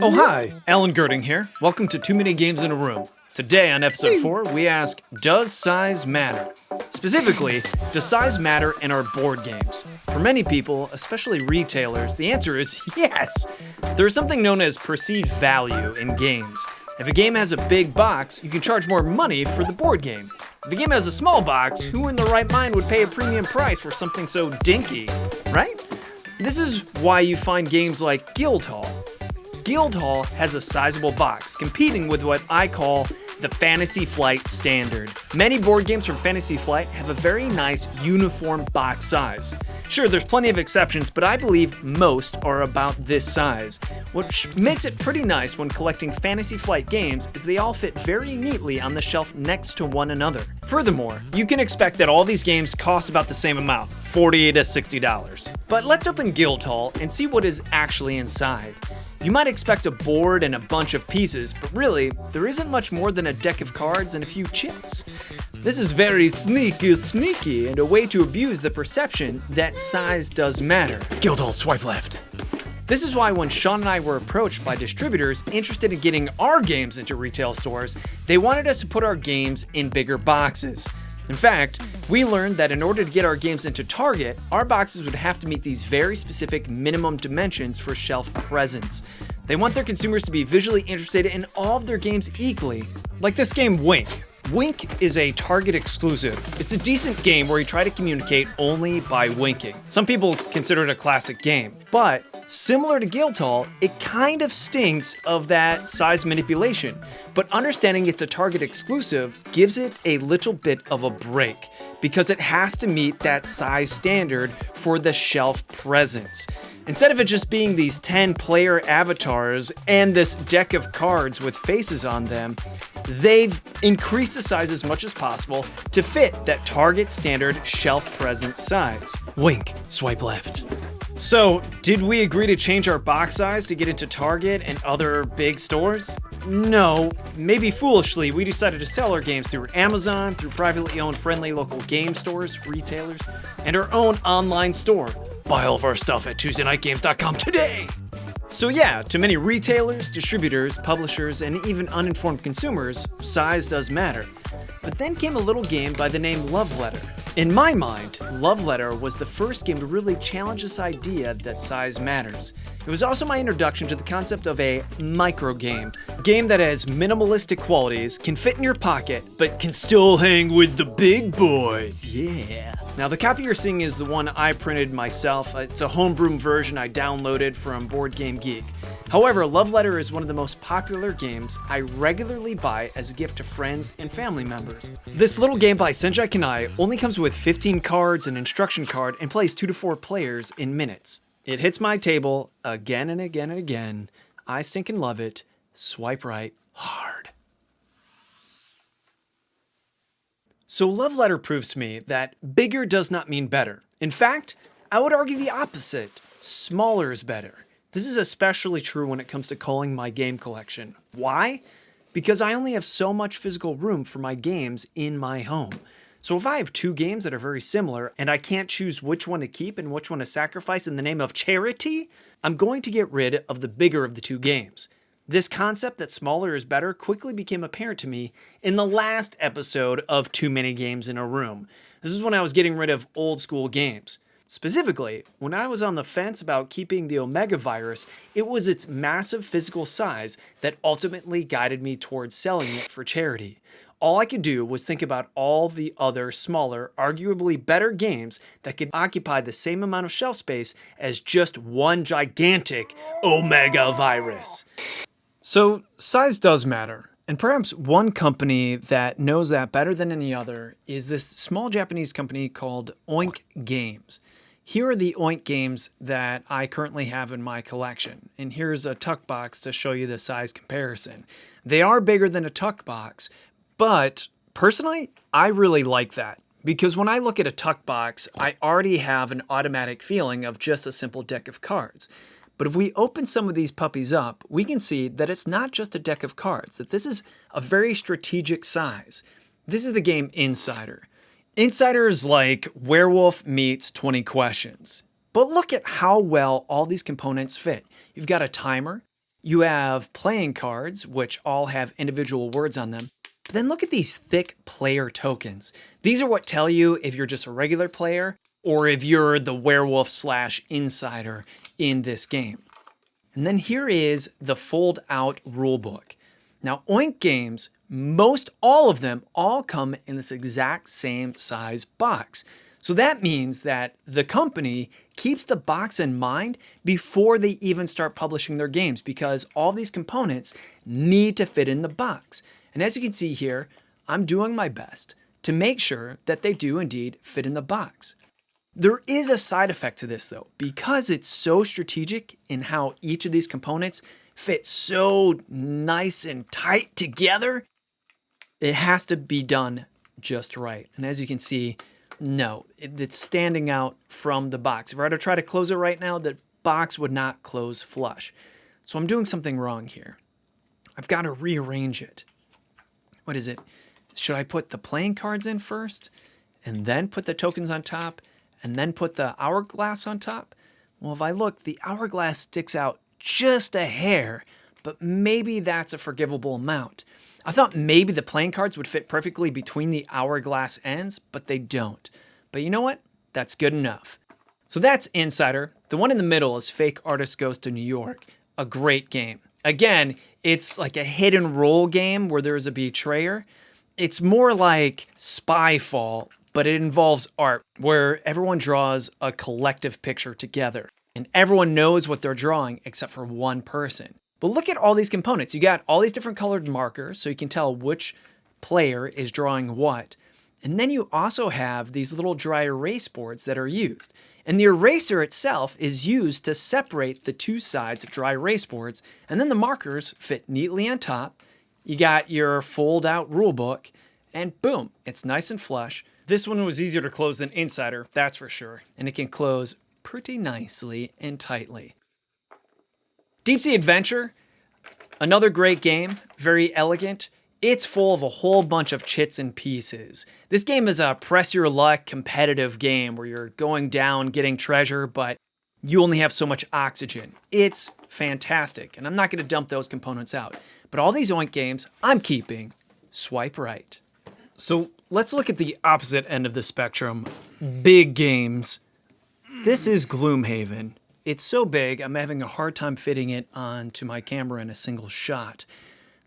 Oh hi, Alan Girding here. Welcome to Too Many Games in a Room. Today on episode 4, we ask, does size matter? Specifically, does size matter in our board games? For many people, especially retailers, the answer is yes. There is something known as perceived value in games. If a game has a big box, you can charge more money for the board game. If a game has a small box, who in their right mind would pay a premium price for something so dinky, right? This is why you find games like Guildhall. Guildhall has a sizable box, competing with what I call the Fantasy Flight standard. Many board games from Fantasy Flight have a very nice uniform box size. Sure, there's plenty of exceptions, but I believe most are about this size. What makes it pretty nice when collecting Fantasy Flight games is they all fit very neatly on the shelf next to one another. Furthermore, you can expect that all these games cost about the same amount, $40 to $60. But let's open Guildhall and see what is actually inside. You might expect a board and a bunch of pieces, but really, there isn't much more than a deck of cards and a few chits. This is very sneaky and a way to abuse the perception that size does matter. Guildhall, swipe left. This is why when Sean and I were approached by distributors interested in getting our games into retail stores, they wanted us to put our games in bigger boxes. In fact, we learned that in order to get our games into Target, our boxes would have to meet these very specific minimum dimensions for shelf presence. They want their consumers to be visually interested in all of their games equally, like this game Wink. Wink is a Target exclusive. It's a decent game where you try to communicate only by winking. Some people consider it a classic game, but similar to Guildhall, it kind of stinks of that size manipulation. But understanding it's a Target exclusive gives it a little bit of a break, because it has to meet that size standard for the shelf presence. Instead of it just being these 10 player avatars and this deck of cards with faces on them, they've increased the size as much as possible to fit that Target standard shelf presence size. Wink, swipe left. So, did we agree to change our box size to get into Target and other big stores? No, maybe foolishly, we decided to sell our games through Amazon, through privately owned friendly local game stores, retailers, and our own online store. Buy all of our stuff at TuesdayNightGames.com today! So yeah, to many retailers, distributors, publishers, and even uninformed consumers, size does matter. But then came a little game by the name Love Letter. In my mind, Love Letter was the first game to really challenge this idea that size matters. It was also my introduction to the concept of a micro game. A game that has minimalistic qualities, can fit in your pocket, but can still hang with the big boys, yeah. Now the copy you're seeing is the one I printed myself. It's a homebrew version I downloaded from Board Game Geek. However, Love Letter is one of the most popular games I regularly buy as a gift to friends and family members. This little game by Senjai Kanai only comes with 15 cards, an instruction card, and plays 2 to 4 players in minutes. It hits my table again and again and again. I stinkin' love it. Swipe right hard. So Love Letter proves to me that bigger does not mean better. In fact, I would argue the opposite. Smaller is better. This is especially true when it comes to culling my game collection. Why? Because I only have so much physical room for my games in my home. So if I have 2 games that are very similar and I can't choose which one to keep and which one to sacrifice in the name of charity, I'm going to get rid of the bigger of the 2 games. This concept that smaller is better quickly became apparent to me in the last episode of Too Many Games in a Room. This is when I was getting rid of old school games. Specifically, when I was on the fence about keeping the Omega virus, it was its massive physical size that ultimately guided me towards selling it for charity. All I could do was think about all the other smaller, arguably better games that could occupy the same amount of shelf space as just one gigantic Omega virus. So, size does matter. And perhaps one company that knows that better than any other is this small Japanese company called Oink Games. Here are the Oink games that I currently have in my collection. And here's a tuck box to show you the size comparison. They are bigger than a tuck box, but personally, I really like that. Because when I look at a tuck box, I already have an automatic feeling of just a simple deck of cards. But if we open some of these puppies up, we can see that it's not just a deck of cards, that this is a very strategic size. This is the game Insider. Insider is like Werewolf meets 20 Questions. But look at how well all these components fit. You've got a timer, You have playing cards, which all have individual words on them. But then look at these thick player tokens. These are what tell you if you're just a regular player or if you're the werewolf / insider in this game. And then here is the fold out rulebook. Now, Oink Games, most all of them all come in this exact same size box. So that means that the company keeps the box in mind before they even start publishing their games, because all these components need to fit in the box. And as you can see here, I'm doing my best to make sure that they do indeed fit in the box. There is a side effect to this though, because it's so strategic in how each of these components fit so nice and tight together. It has to be done just right. And as you can see, no, it's standing out from the box. If I were to try to close it right now, the box would not close flush. So I'm doing something wrong here. I've got to rearrange it. What is it? Should I put the playing cards in first and then put the tokens on top and then put the hourglass on top? Well, if I look, the hourglass sticks out just a hair, but maybe that's a forgivable amount. I thought maybe the playing cards would fit perfectly between the hourglass ends, but they don't. But you know what? That's good enough. So that's Insider. The one in the middle is Fake Artist Goes to New York. A great game. Again, it's like a hidden role game where there's a betrayer. It's more like Spyfall, but it involves art where everyone draws a collective picture together. And everyone knows what they're drawing except for one person. But look at all these components. You got all these different colored markers so you can tell which player is drawing what. And then you also have these little dry erase boards that are used. And the eraser itself is used to separate the two sides of dry erase boards. And then the markers fit neatly on top. You got your fold out rule book and boom, it's nice and flush. This one was easier to close than Insider, that's for sure. And it can close pretty nicely and tightly. Deep Sea Adventure, another great game, very elegant. It's full of a whole bunch of chits and pieces. This game is a press your luck competitive game where you're going down getting treasure, but you only have so much oxygen. It's fantastic, and I'm not going to dump those components out. But all these Oink games, I'm keeping. Swipe right. So let's look at the opposite end of the spectrum. Big games. This is Gloomhaven. It's so big, I'm having a hard time fitting it onto my camera in a single shot.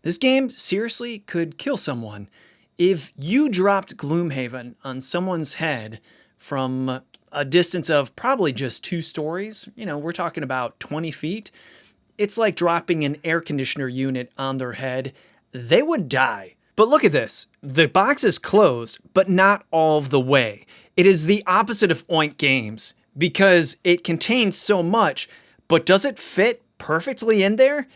This game seriously could kill someone. If you dropped Gloomhaven on someone's head from a distance of probably just 2 stories, we're talking about 20 feet, it's like dropping an air conditioner unit on their head. They would die. But look at this. The box is closed, but not all of the way. It is the opposite of Oink Games, because it contains so much, but does it fit perfectly in there?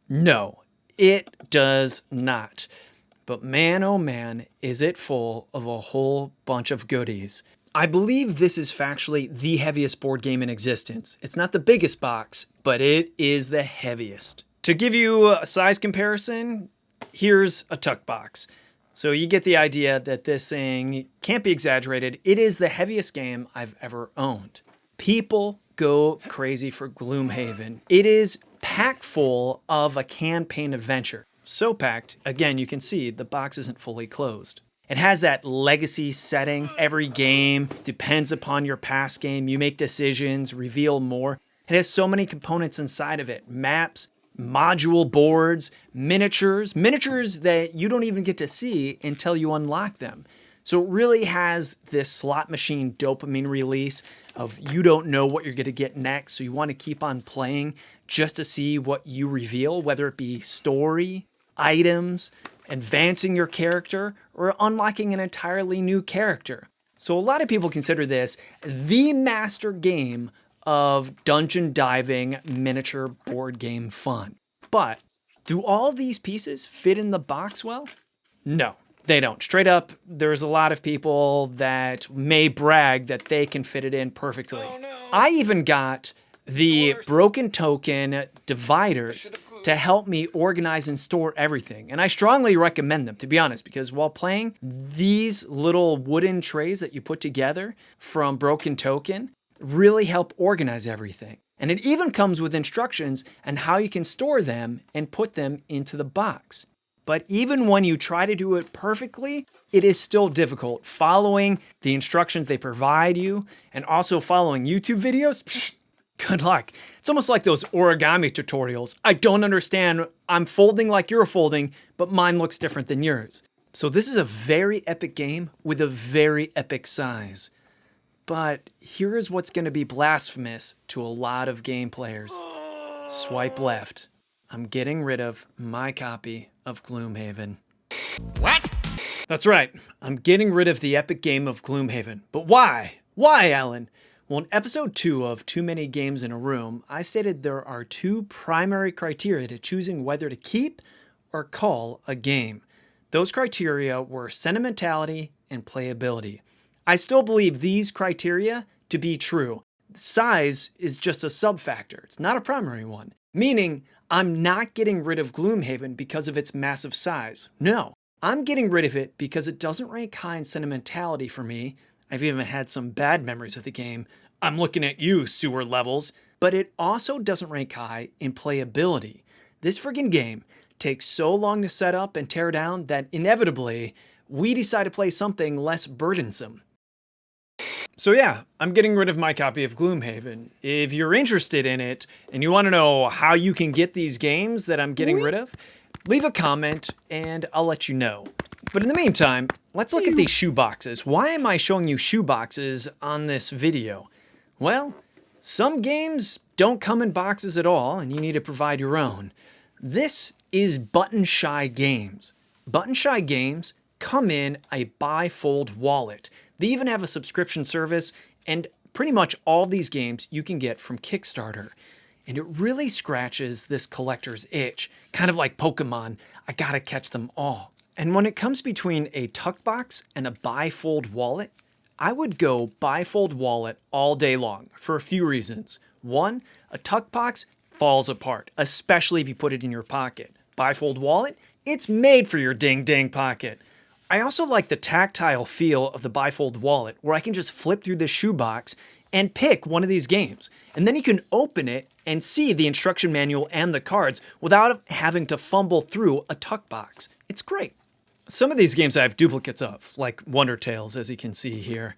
No, it does not. But man, oh man, is it full of a whole bunch of goodies. I believe this is factually the heaviest board game in existence. It's not the biggest box, but it is the heaviest. To give you a size comparison, here's a tuck box. So you get the idea that this thing can't be exaggerated. It is the heaviest game I've ever owned. People go crazy for Gloomhaven. It is packed full of a campaign adventure. So packed, again, you can see the box isn't fully closed. It has that legacy setting. Every game depends upon your past game. You make decisions, reveal more. It has so many components inside of it. Maps, module boards, miniatures that you don't even get to see until you unlock them. So it really has this slot machine dopamine release of you don't know what you're going to get next, so you want to keep on playing just to see what you reveal, whether it be story, items, advancing your character, or unlocking an entirely new character. So a lot of people consider this the master game of dungeon diving miniature board game fun. But do all these pieces fit in the box well? No. They don't. Straight up, there's a lot of people that may brag that they can fit it in perfectly. Oh, no. I even got the broken token dividers to help me organize and store everything. And I strongly recommend them, to be honest, because while playing, these little wooden trays that you put together from Broken Token really help organize everything. And it even comes with instructions on how you can store them and put them into the box. But even when you try to do it perfectly, it is still difficult. Following the instructions they provide you and also following YouTube videos, psh, good luck. It's almost like those origami tutorials. I don't understand. I'm folding like you're folding, but mine looks different than yours. So this is a very epic game with a very epic size. But here is what's going to be blasphemous to a lot of game players. Swipe left. I'm getting rid of my copy of Gloomhaven. What? That's right. I'm getting rid of the epic game of Gloomhaven. But why? Why, Alan? Well, in episode 2 of Too Many Games in a Room, I stated there are 2 primary criteria to choosing whether to keep or cull a game. Those criteria were sentimentality and playability. I still believe these criteria to be true. Size is just a sub-factor. It's not a primary one. Meaning, I'm not getting rid of Gloomhaven because of its massive size. No, I'm getting rid of it because it doesn't rank high in sentimentality for me. I've even had some bad memories of the game. I'm looking at you, sewer levels. But it also doesn't rank high in playability. This friggin' game takes so long to set up and tear down that inevitably, we decide to play something less burdensome. So yeah, I'm getting rid of my copy of Gloomhaven. If you're interested in it and you want to know how you can get these games that I'm getting rid of, leave a comment and I'll let you know. But in the meantime, let's look at these shoe boxes. Why am I showing you shoe boxes on this video? Well, some games don't come in boxes at all and you need to provide your own. This is Button Shy Games. Button Shy Games come in a bifold wallet. They even have a subscription service, and pretty much all these games you can get from Kickstarter. And it really scratches this collector's itch, kind of like Pokemon. I gotta catch them all. And when it comes between a tuck box and a bifold wallet, I would go bifold wallet all day long for a few reasons. One, a tuck box falls apart, especially if you put it in your pocket. Bifold wallet, it's made for your ding-ding pocket. I also like the tactile feel of the bifold wallet where I can just flip through this shoebox and pick one of these games. And then you can open it and see the instruction manual and the cards without having to fumble through a tuck box. It's great. Some of these games I have duplicates of, like Wonder Tales, as you can see here.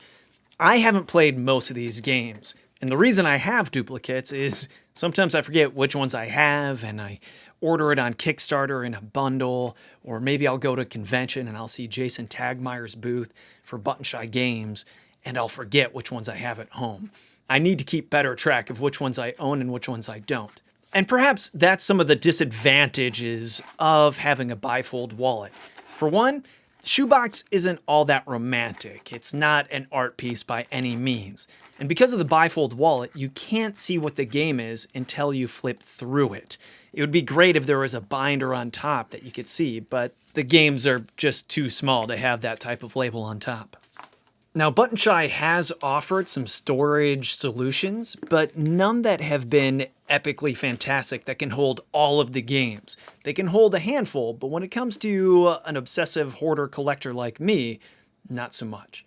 I haven't played most of these games. And the reason I have duplicates is sometimes I forget which ones I have and I order it on Kickstarter in a bundle, or maybe I'll go to a convention and I'll see Jason Tagmeyer's booth for Button Shy Games, and I'll forget which ones I have at home. I need to keep better track of which ones I own and which ones I don't. And perhaps that's some of the disadvantages of having a bifold wallet. For one, shoebox isn't all that romantic. It's not an art piece by any means. And because of the bifold wallet, you can't see what the game is until you flip through it. It would be great if there was a binder on top that you could see, but the games are just too small to have that type of label on top. Now, Button Shy has offered some storage solutions, but none that have been epically fantastic that can hold all of the games. They can hold a handful, but when it comes to an obsessive hoarder collector like me, not so much.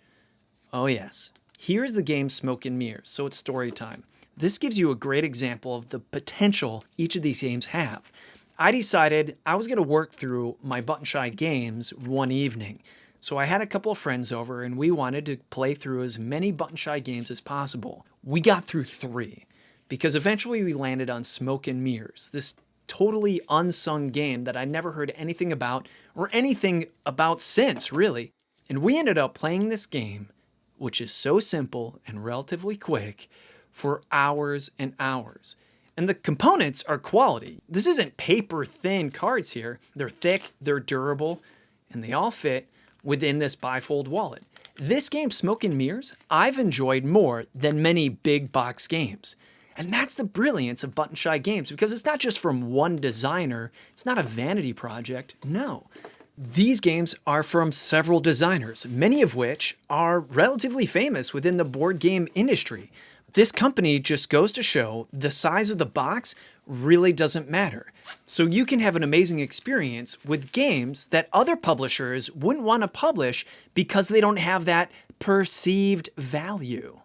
Oh yes, here's the game Smoke and Mirrors, so it's story time. This gives you a great example of the potential each of these games have. I decided I was going to work through my Button Shy games one evening. So I had a couple of friends over and we wanted to play through as many Button Shy games as possible. We got through 3 because eventually we landed on Smoke and Mirrors, this totally unsung game that I never heard anything about or anything about since, really. And we ended up playing this game, which is so simple and relatively quick, for hours and hours. And the components are quality. This isn't paper thin cards here. They're thick, they're durable, and they all fit within this bifold wallet. This game, Smoke and Mirrors, I've enjoyed more than many big box games. And that's the brilliance of Button Shy Games, because it's not just from one designer. It's not a vanity project. No. These games are from several designers, many of which are relatively famous within the board game industry. This company just goes to show the size of the box really doesn't matter. So you can have an amazing experience with games that other publishers wouldn't want to publish because they don't have that perceived value.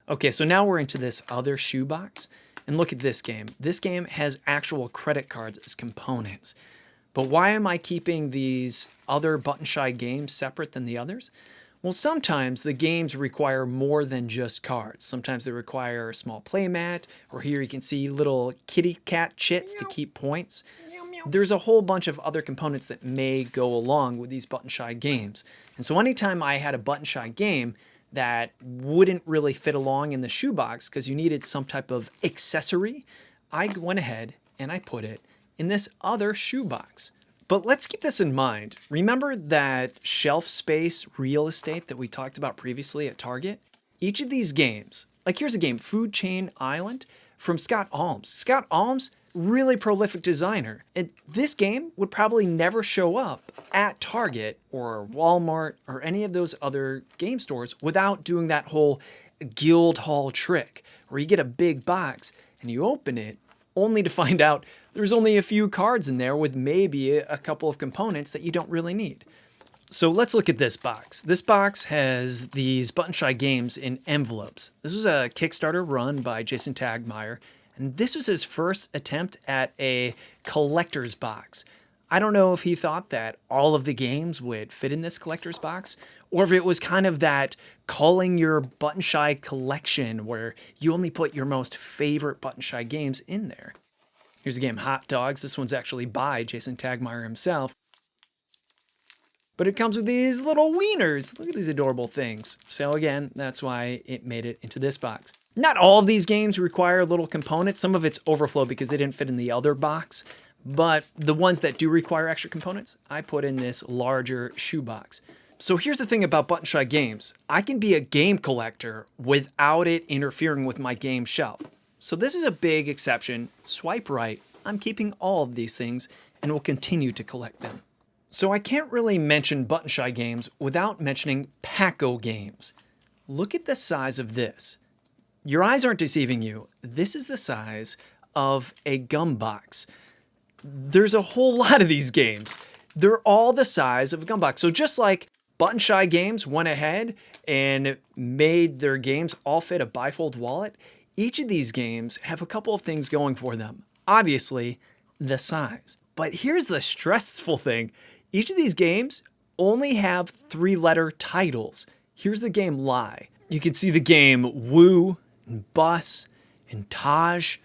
Okay, so now we're into this other shoebox. And look at this game. This game has actual credit cards as components. But why am I keeping these other button-shy games separate than the others? Well, sometimes the games require more than just cards. Sometimes they require a small playmat, or here you can see little kitty cat chits to keep points. There's a whole bunch of other components that may go along with these button-shy games. And so anytime I had a button-shy game that wouldn't really fit along in the shoebox because you needed some type of accessory, I went ahead and I put it in this other shoebox. But let's keep this in mind. Remember that shelf space real estate that we talked about previously at Target? Each of these games, like here's a game, Food Chain Island, from Scott Almes. Scott Almes, really prolific designer. And this game would probably never show up at Target or Walmart or any of those other game stores without doing that whole guild hall trick, where you get a big box and you open it only to find out there's only a few cards in there with maybe a couple of components that you don't really need. So let's look at this box. This box has these button-shy games in envelopes. This was a Kickstarter run by Jason Tagmeyer, and this was his first attempt at a collector's box. I don't know if he thought that all of the games would fit in this collector's box, or if it was kind of that culling your button-shy collection where you only put your most favorite button-shy games in there. Here's a game, Hot Dogs. This one's actually by Jason Tagmeyer himself. But it comes with these little wieners. Look at these adorable things. So again, that's why it made it into this box. Not all of these games require little components. Some of it's overflow because they didn't fit in the other box. But the ones that do require extra components, I put in this larger shoebox. So here's the thing about button-shy games. I can be a game collector without it interfering with my game shelf. So this is a big exception. Swipe right. I'm keeping all of these things and will continue to collect them. So I can't really mention button-shy games without mentioning Packo games. Look at the size of this. Your eyes aren't deceiving you. This is the size of a gum box. There's a whole lot of these games. They're all the size of a gum box. So just like button-shy games went ahead and made their games all fit a bifold wallet, each of these games have a couple of things going for them. Obviously, the size. But here's the stressful thing. Each of these games only have three-letter titles. Here's the game Lie. You can see the game Woo, and Bus, and Taj.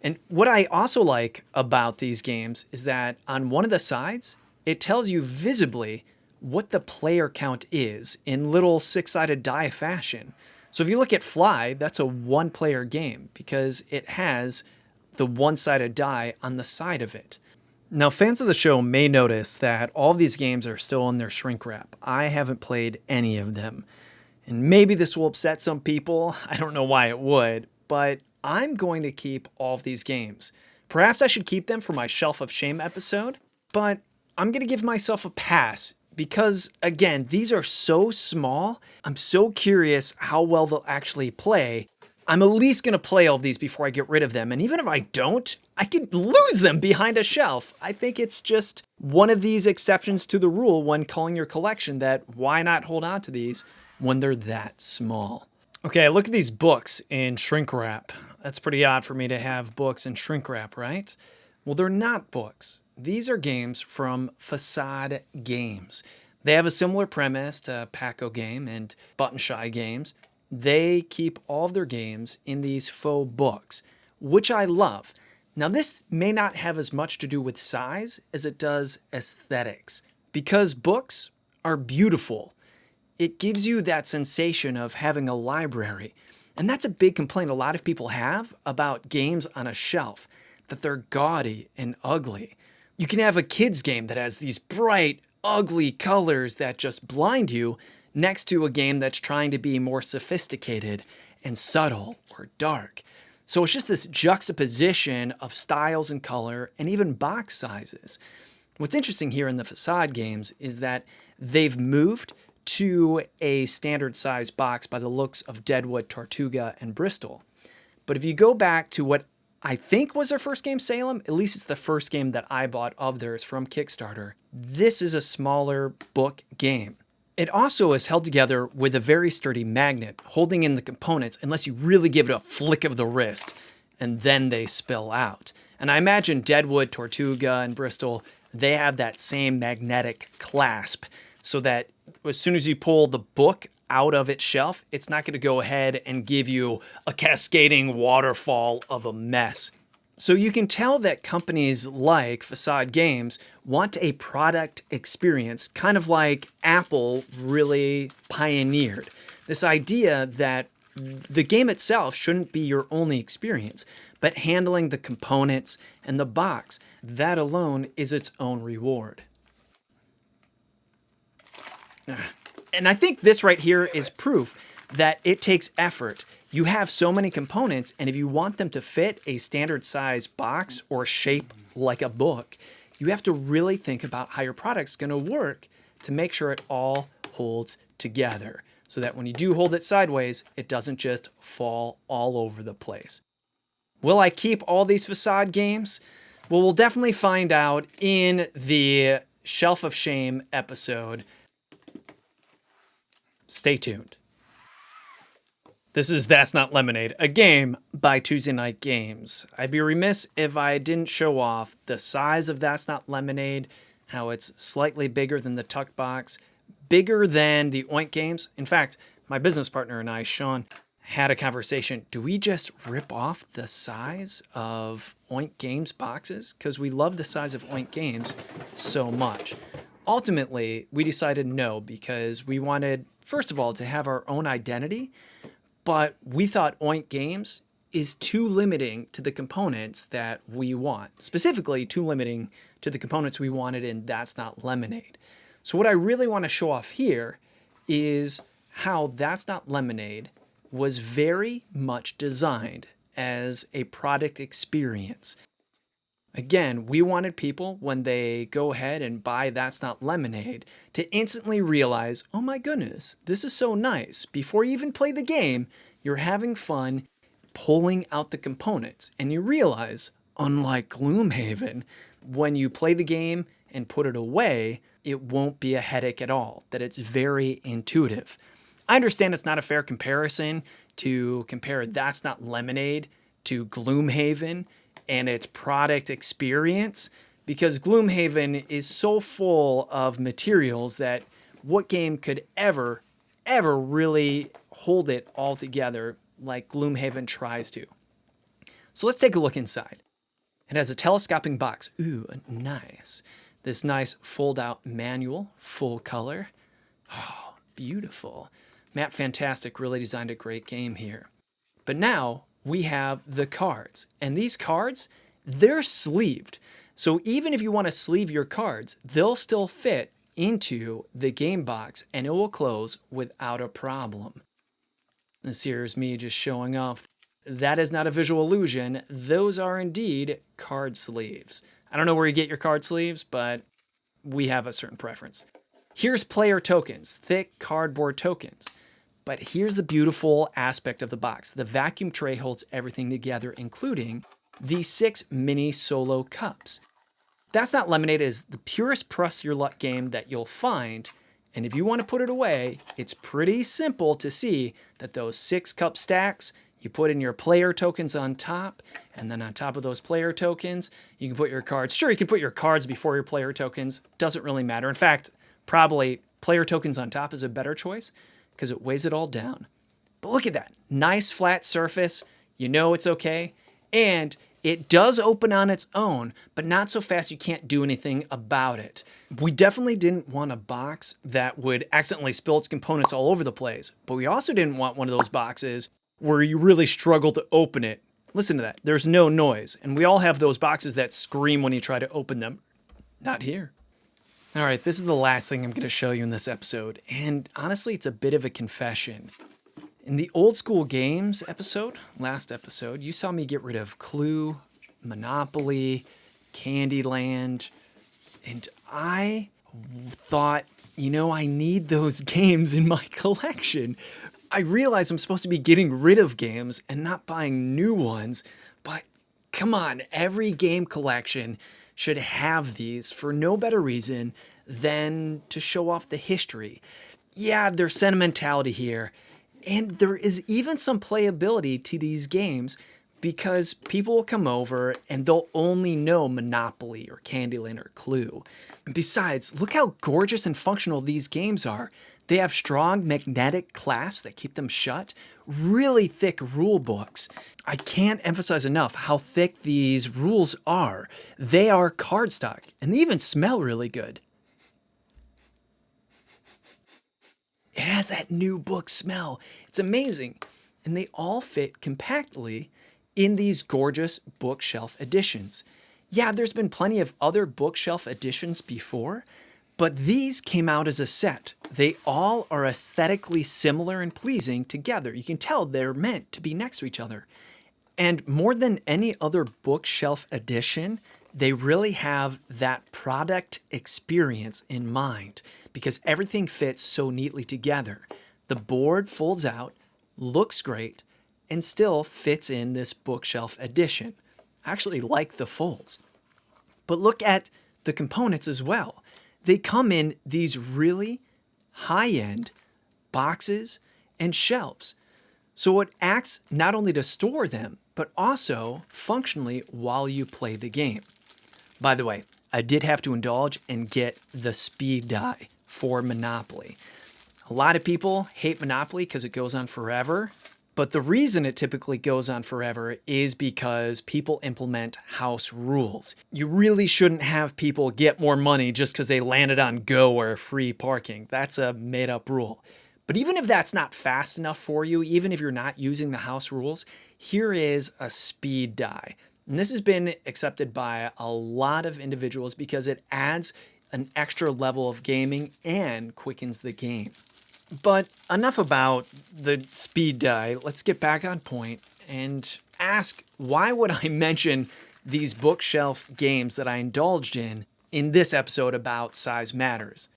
And what I also like about these games is that on one of the sides, it tells you visibly what the player count is in little six-sided die fashion. So if you look at Fly, that's a one-player game because it has the one-sided die on the side of it. Now, fans of the show may notice that all of these games are still in their shrink wrap. I haven't played any of them. And maybe this will upset some people. I don't know why it would, but I'm going to keep all of these games. Perhaps I should keep them for my Shelf of Shame episode, but I'm going to give myself a pass because, again, these are so small. I'm so curious how well they'll actually play. I'm at least going to play all of these before I get rid of them. And even if I don't, I could lose them behind a shelf. I think it's just one of these exceptions to the rule when culling your collection that why not hold on to these when they're that small. Okay, look at these books in shrink wrap. That's pretty odd for me to have books in shrink wrap, right? Well, they're not books. These are games from Facade Games. They have a similar premise to Packo Game and Button-Shy Games. They keep all of their games in these faux books, which I love. Now, this may not have as much to do with size as it does aesthetics, because books are beautiful. It gives you that sensation of having a library. And that's a big complaint a lot of people have about games on a shelf, that they're gaudy and ugly. You can have a kid's game that has these bright, ugly colors that just blind you next to a game that's trying to be more sophisticated and subtle or dark. So it's just this juxtaposition of styles and color and even box sizes. What's interesting here in the Facade games is that they've moved to a standard size box by the looks of Deadwood, Tortuga, and Bristol. But if you go back to what I think was their first game, Salem, at least it's the first game that I bought of theirs from Kickstarter, this is a smaller book game. It also is held together with a very sturdy magnet, holding in the components unless you really give it a flick of the wrist. and then they spill out. And I imagine Deadwood, Tortuga, and Bristol, they have that same magnetic clasp so that as soon as you pull the book out of its shelf, it's not going to go ahead and give you a cascading waterfall of a mess. So you can tell that companies like Facade Games want a product experience, kind of like Apple really pioneered. This idea that the game itself shouldn't be your only experience, but handling the components and the box, that alone is its own reward. And I think this right here is proof that it takes effort. You have so many components, and if you want them to fit a standard size box or shape like a book, you have to really think about how your product's going to work to make sure it all holds together, so that when you do hold it sideways, it doesn't just fall all over the place. Will I keep all these Facade games? Well, we'll definitely find out in the Shelf of Shame episode. Stay tuned. This is That's Not Lemonade, a game by Tuesday Night Games. I'd be remiss if I didn't show off the size of That's Not Lemonade, how it's slightly bigger than the Tuck Box, bigger than the Oink Games. In fact, my business partner and I, Sean, had a conversation. Do we just rip off the size of Oink Games boxes? Because we love the size of Oink Games so much. Ultimately, we decided no, because we wanted, first of all, to have our own identity, but we thought Oink Games is too limiting to the components that we want. Specifically, too limiting to the components we wanted in That's Not Lemonade. So what I really want to show off here is how That's Not Lemonade was very much designed as a product experience. Again, we wanted people, when they go ahead and buy That's Not Lemonade, to instantly realize, oh my goodness, this is so nice. Before you even play the game, you're having fun pulling out the components. And you realize, unlike Gloomhaven, when you play the game and put it away, it won't be a headache at all, that it's very intuitive. I understand it's not a fair comparison to compare That's Not Lemonade to Gloomhaven and its product experience, because Gloomhaven is so full of materials that what game could ever really hold it all together like Gloomhaven tries to? So let's take a look inside. It has a telescoping box. Ooh, nice. This nice fold-out manual, full color. Oh, beautiful. Matt Fantastic really designed a great game here. But now we have the cards, and these cards, they're sleeved. So even if you want to sleeve your cards, they'll still fit into the game box and it will close without a problem. This here is me just showing off. That is not a visual illusion. Those are indeed card sleeves. I don't know where you get your card sleeves, but we have a certain preference. Here's player tokens, thick cardboard tokens. But here's the beautiful aspect of the box. The vacuum tray holds everything together, including the 6 mini solo cups. That's Not Lemonade is the purest press your luck game that you'll find. And if you want to put it away, it's pretty simple to see that those 6 cup stacks, you put in your player tokens on top, and then on top of those player tokens, you can put your cards. Sure, you can put your cards before your player tokens. Doesn't really matter. In fact, probably player tokens on top is a better choice because it weighs it all down. But look at that. Nice flat surface. You know it's okay. And it does open on its own, but not so fast you can't do anything about it. We definitely didn't want a box that would accidentally spill its components all over the place, but we also didn't want one of those boxes where you really struggle to open it. Listen to that. There's no noise. And we all have those boxes that scream when you try to open them. Not here. All right, this is the last thing I'm going to show you in this episode. And honestly, it's a bit of a confession. In the old school games episode, last episode, you saw me get rid of Clue, Monopoly, Candyland, and I thought, I need those games in my collection. I realize I'm supposed to be getting rid of games and not buying new ones, but come on, every game collection should have these for no better reason than to show off the history. Yeah, there's sentimentality here, and there is even some playability to these games, because people will come over and they'll only know Monopoly or Candyland or Clue. And besides, look how gorgeous and functional these games are. They have strong magnetic clasps that keep them shut, really thick rule books. I can't emphasize enough how thick these rules are. They are cardstock, and they even smell really good. It has that new book smell. It's amazing. And they all fit compactly in these gorgeous bookshelf editions. Yeah, there's been plenty of other bookshelf editions before, but these came out as a set. They all are aesthetically similar and pleasing together. You can tell they're meant to be next to each other. And more than any other bookshelf edition, they really have that product experience in mind because everything fits so neatly together. The board folds out, looks great, and still fits in this bookshelf edition. I actually like the folds. But look at the components as well. They come in these really high-end boxes and shelves. So it acts not only to store them, but also functionally while you play the game. By the way, I did have to indulge and get the speed die for Monopoly. A lot of people hate Monopoly because it goes on forever. But the reason it typically goes on forever is because people implement house rules. You really shouldn't have people get more money just because they landed on Go or free parking. That's a made-up rule. But even if that's not fast enough for you, even if you're not using the house rules, here is a speed die. And this has been accepted by a lot of individuals because it adds an extra level of gaming and quickens the game. But enough about the speed die. Let's get back on point and ask, why would I mention these bookshelf games that I indulged in this episode about Size Matters?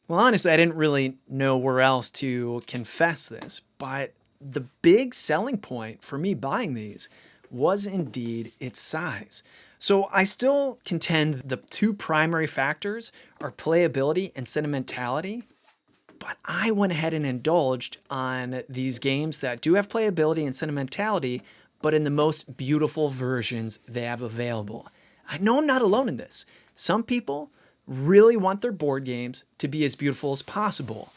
Well, honestly, I didn't really know where else to confess this, but the big selling point for me buying these was indeed its size. So I still contend the two primary factors are playability and sentimentality. But I went ahead and indulged on these games that do have playability and sentimentality, but in the most beautiful versions they have available. I know I'm not alone in this. Some people really want their board games to be as beautiful as possible.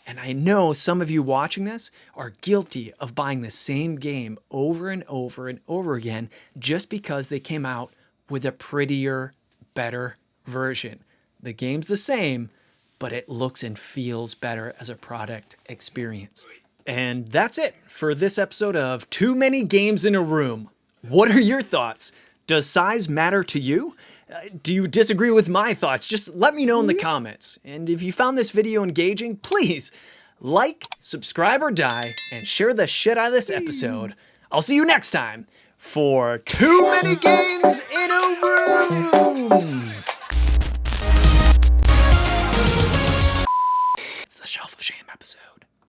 And I know some of you watching this are guilty of buying the same game over and over and over again just because they came out with a prettier, better version. The game's the same, but it looks and feels better as a product experience. And that's it for this episode of Too Many Games in a Room. What are your thoughts? Does size matter to you? Do you disagree with my thoughts? Just let me know in the comments. And if you found this video engaging, please like, subscribe or die, and share the shit out of this episode. I'll see you next time for Too Many Games in a Room.